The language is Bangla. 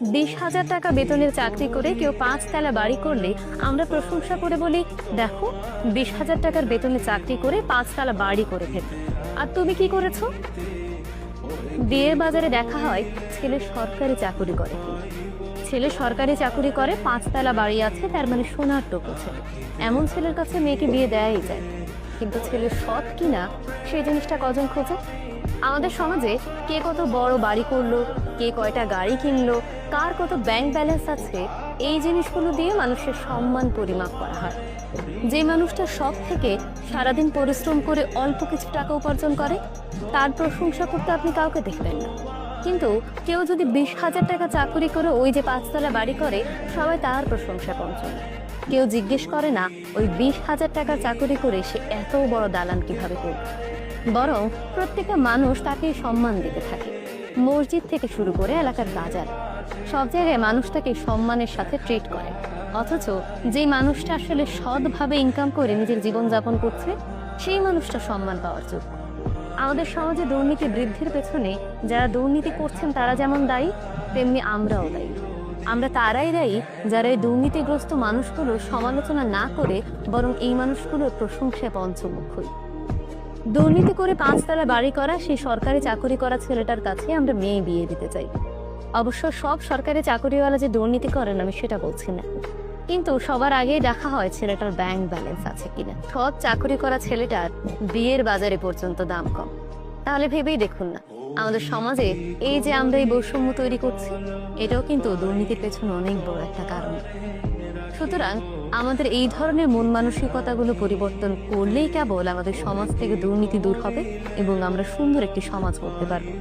20,000 টাকা বেতনের চাকরি করে কেউ 5 তলা বাড়ি করলে আমরা প্রশংসা করে বলি, দেখো 20,000 টাকার বেতনে চাকরি করে 5 তলা বাড়ি করে ফেলল। আর তুমি কি করেছো? বিয়ের বাজারে দেখা হয় ছেলে সরকারি চাকরি করে কিনা। ছেলে সরকারি চাকরি করে, 5 তলা বাড়ি আছে, তার মানে সোনার টোপো ছেলে। এমন ছেলের কাছে মেয়েকে বিয়ে দেয়াই যায়। কিন্তু ছেলে সৎ কিনা সেই জিনিসটা কজন খোঁজে? আমাদের সমাজে কে কত বড় বাড়ি করলো, কে কয়টা গাড়ি কিনলো, কার কত ব্যাংক ব্যালেন্স আছে, এই জিনিসগুলো দিয়ে মানুষের সম্মান পরিমাপ করা হয়। যে মানুষটা সব থেকে সারাদিন পরিশ্রম করে অল্প কিছু টাকা উপার্জন করে, তার প্রশংসা করতে আপনি কাউকে দেখবেন না। কিন্তু কেউ যদি 20,000 টাকা চাকরি করে ওই যে 5 তলা বাড়ি করে, সবাই তার প্রশংসা করছে। কেউ জিজ্ঞেস করে না ওই 20,000 টাকা চাকরি করে সে এত বড় দালান কিভাবে করবে। বরং প্রত্যেকটা মানুষ তাকে সম্মান দিতে থাকে। মসজিদ থেকে শুরু করে এলাকার বাজার, সব জায়গায় মানুষ তাকে সম্মানের সাথে ট্রিট করে। অথচ যে মানুষটা আসলে সৎভাবে ইনকাম করে নিজের জীবনযাপন করছে, সেই মানুষটা সম্মান পাওয়ার যোগ্য। আমাদের সমাজে দুর্নীতি বৃদ্ধির পেছনে যারা দুর্নীতি করছেন তারা যেমন দায়ী, তেমনি আমরাও দায়ী। আমরা তারাই দায়ী যারা এই দুর্নীতিগ্রস্ত মানুষগুলোর সমালোচনা না করে বরং এই মানুষগুলোর প্রশংসায় পঞ্চমুখ হই। দুর্নীতি করে 5 তলা বাড়ি করা সেই সরকারি চাকরি করা ছেলেটার কাছে আমরা মেয়ে বিয়ে দিতে চাই। অবশ্য সব সরকারি চাকরিওয়ালা যে দুর্নীতি করেন আমি সেটা বলছি না, কিন্তু সবার আগেই দেখা হয় ছেলেটার ব্যাংক ব্যালেন্স আছে কিনা। সৎ চাকরি করা ছেলেটার বিয়ের বাজারে পর্যন্ত দাম কম। তাহলে ভেবেই দেখুন না, আমাদের সমাজে এই যে আমরা এই বৈষম্য তৈরি করছি, এটাও কিন্তু দুর্নীতির পেছনে অনেক বড় একটা কারণ। সুতরাং আমাদের এই ধরনের মন মানসিকতাগুলো পরিবর্তন করলেই কেবল আমাদের সমাজ থেকে দুর্নীতি দূর হবে এবং আমরা সুন্দর একটি সমাজ করতে পারবো।